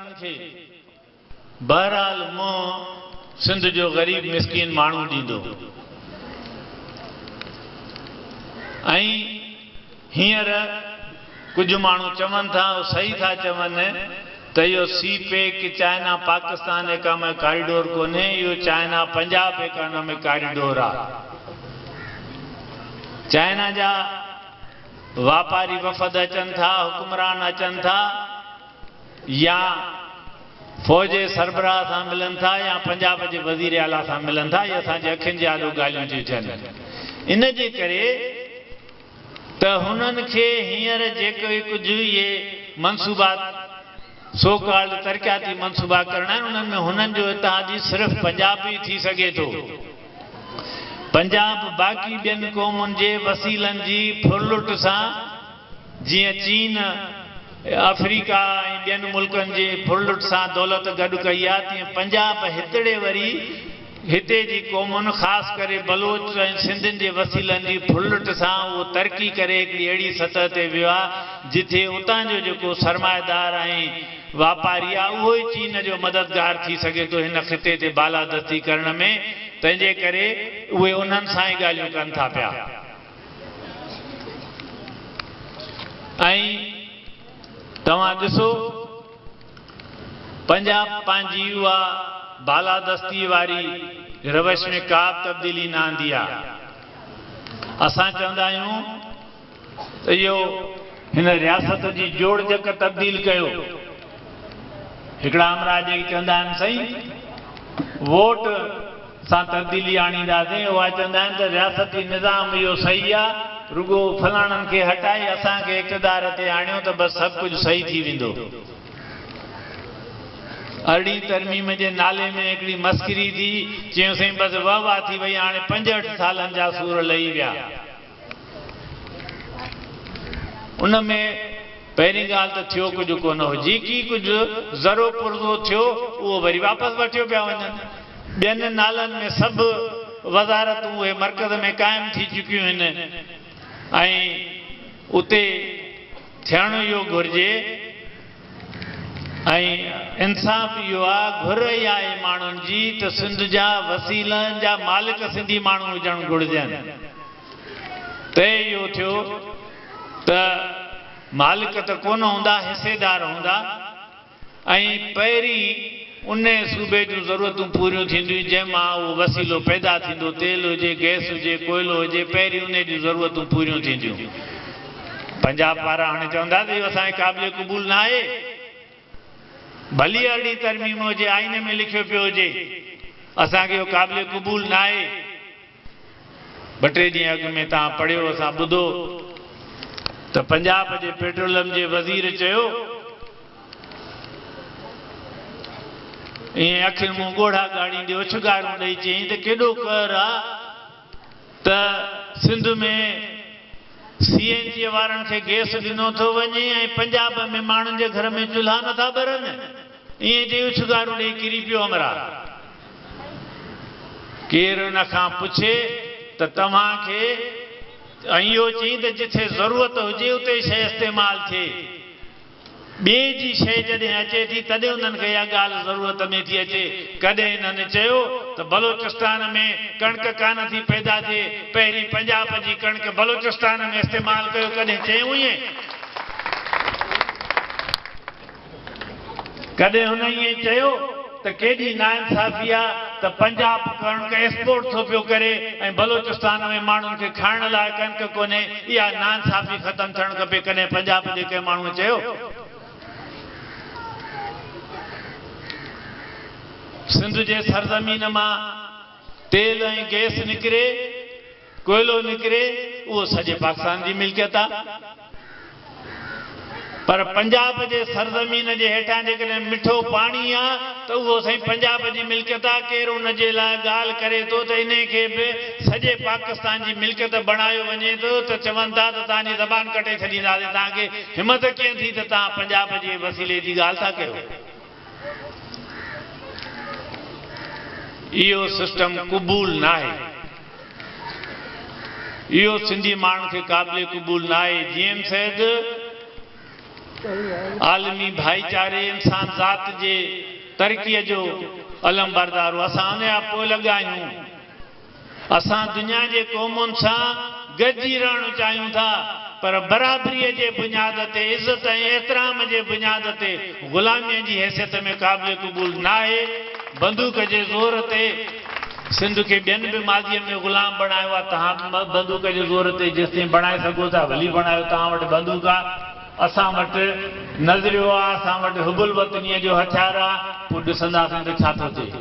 उन्हनि खे बहरहाल मुंहुं सिंध जो ग़रीब मिसकीन माण्हू ॾींदो। ऐं हींअर कुझु माण्हू चवनि था, सही था चवनि त इहो CPEC China Pakistan economic corridor कोन्हे, इहो चाइना पंजाब इकोनॉमिक कॉरिडोर आहे। चाइना जा वापारी वफ़द अचनि था, हुकुमरान अचनि था, या फ़ौज जे सरबराह सां मिलनि था, या पंजाब जे वज़ीर आला सां मिलनि था। इहे असांजे अखियुनि जे आॾो ॻाल्हियूं थियूं थियनि। इन जे करे त हुननि खे हींअर जेके कुझु इहे मनसूबा सोकाल्ड तरक़ियाती मनसूबा करणा आहिनि, उन्हनि में हुननि जो इतिहादी सिर्फ़ु पंजाब ई थी सघे थो। पंजाब बाक़ी ॿियनि क़ौमुनि जे वसीलनि जी फुरलुट सां, जीअं चीन अफ्रीका ऐं ॿियनि मुल्कनि जे फुरलुट सां दौलत गॾु कई आहे, तीअं पंजाब हितड़े वरी हिते जी क़ौमुनि ख़ासि करे बलोच ऐं सिंधियुनि जे वसीलनि जी फुरलुट सां उहो तरक़ी करे हिकिड़ी अहिड़ी सतह ते वियो आहे जिथे उतां जो जेको सरमाएदार ऐं वापारी आहे उहो ई चीन जो मददगार थी सघे थो हिन ख़िते ते बालादस्ती करण में। तंहिंजे करे उहे उन्हनि सां ई ॻाल्हियूं कनि था पिया। ऐं तव्हां ॾिसो, पंजाब पंहिंजी उहा बालादस्ती वारी रवश में का बि तब्दीली न आंदी आहे। असां चवंदा आहियूं त इहो हिन रियासत जी जोड़ जक तब्दील कयो। हिकिड़ा अमरा जेके चवंदा आहिनि साईं वोट सां तब्दीली आणींदासीं, उहा चवंदा आहिनि त रियासती निज़ाम इहो सही आहे, रुगो फलाणनि खे हटाए असांखे इक़्तिदार ते आणियो त बसि सभु कुझु सही थी वेंदो। अरड़ी तरमीम जे नाले में हिकिड़ी मस्करी थी, चयोसीं बसि वाह वाह थी वई, हाणे 65 सालनि जा सूर लही विया। उन में पहिरीं ॻाल्हि त थियो कुझु कोन हो, जेकी कुझु ज़रो पुरज़ो थियो उहो वरी वापसि वठियो पिया वञनि। ॿियनि नालनि में सभु वज़ारतूं उहे मर्कज़ में क़ाइमु थी चुकियूं आहिनि। ऐं उते थियणु इहो घुरिजे ऐं इंसाफ़ इहो आहे, घुर इहा आहे माण्हुनि जी त सिंध जा वसीलनि जा मालिक सिंधी माण्हू हुजणु घुरिजनि। त इहो थियो त मालिक त कोन हूंदा, हिसेदार हूंदा। ऐं पहिरीं उन सूबे जूं ज़रूरतूं पूरियूं थींदियूं जंहिंमां उहो वसीलो पैदा थींदो, तेल हुजे, गैस हुजे, कोयलो हुजे, पहिरीं उन जूं ज़रूरतूं पूरियूं थींदियूं। पंजाब वारा हाणे चवंदा त इहो असांखे क़ाबिल क़बूल न आहे। भली अहिड़ी तरमीम हुजे, आइन में लिखियो पियो हुजे, असांखे इहो क़ाबिल क़बूल न आहे। ॿ टे ॾींहं अॻु में तव्हां पढ़ियो, असां ॿुधो त पंजाब जे पेट्रोलियम जे वज़ीर चयो, ईअं अखियुनि मूं ॻोढ़ा ॻाढ़ींदे उछगारूं ॾेई चयईं त केॾो कर आहे त सिंध में CNG वारनि खे गैस ॾिनो थो वञे ऐं पंजाब में माण्हुनि जे घर में चुल्हा नथा ॿरनि। ईअं चई उछगारूं ॾेई किरी पियो अमरा। केरु हुन खां पुछे त तव्हांखे, ऐं इहो चई त जिथे ज़रूरत हुजे उते शइ इस्तेमालु थिए, ॿिए जी शइ जॾहिं अचे थी तॾहिं उन्हनि खे इहा ॻाल्हि ज़रूरत में थी अचे। कॾहिं हिननि चयो त बलोचिस्तान में कणिक कान थी पैदा थिए, पहिरीं पंजाब जी कणिक बलोचिस्तान में इस्तेमालु कयो, कॾहिं चयूं ईअं? कॾहिं हुन ईअं चयो त केॾी नाइंसाफ़ी आहे त पंजाब कणिक एक्सपोर्ट थो पियो करे ऐं बलोचिस्तान में माण्हुनि खे खाइण लाइ कणिक कोन्हे। इहा नाइंसाफ़ी ख़तमु थियणु खपे। कॾहिं पंजाब जे कंहिं माण्हू चयो? सिंध जे सरज़मीन मां तेल ऐं गैस निकिरे, कोयलो निकिरे, उहो सॼे पाकिस्तान जी मिल्कियत आहे। पर पंजाब जे सरज़मीन जे हेठां जेकॾहिं मिठो पाणी आहे त उहो साईं पंजाब जी मिल्कियत आहे। केरु उन जे लाइ ॻाल्हि करे थो त इन खे बि सॼे पाकिस्तान जी मिल्कियत बणायो वञे थो त चवनि था त तव्हांजी ज़बान कटे छॾींदासीं। तव्हांखे हिमत कीअं थी त तव्हां पंजाब जे वसीले जी ॻाल्हि था कयो? इहो सिस्टम क़बूल न आहे। इहो सिंधी माण्हुनि खे क़ाबिल क़बूल न आहे। जीएम सैद आलमी भाईचारे इंसान ज़ात जे तरक़ीअ जो अलम बरदार असां उनजा पोइ लॻा आहियूं। असां दुनिया जे क़ौमुनि सां गॾिजी रहणु चाहियूं था, पर बराबरीअ जे बुनियाद ते, इज़त ऐं एतिराम जे बुनियाद ते ग़ुलामीअ जी हैसियत में क़ाबिल क़बूल न आहे। बंदूक जे ज़ोर ते सिंध खे ॿियनि बि माज़ीअ में ग़ुलाम बणायो आहे। तव्हां बंदूक जे ज़ोर ते जेसिताईं बणाए सघो था भली बणायो, तव्हां वटि बंदूक आहे, असां वटि नज़रियो आहे, असां वटि हुबुल वतनीअ जो हथियार आहे। पोइ ॾिसंदासीं त छा थो थिए।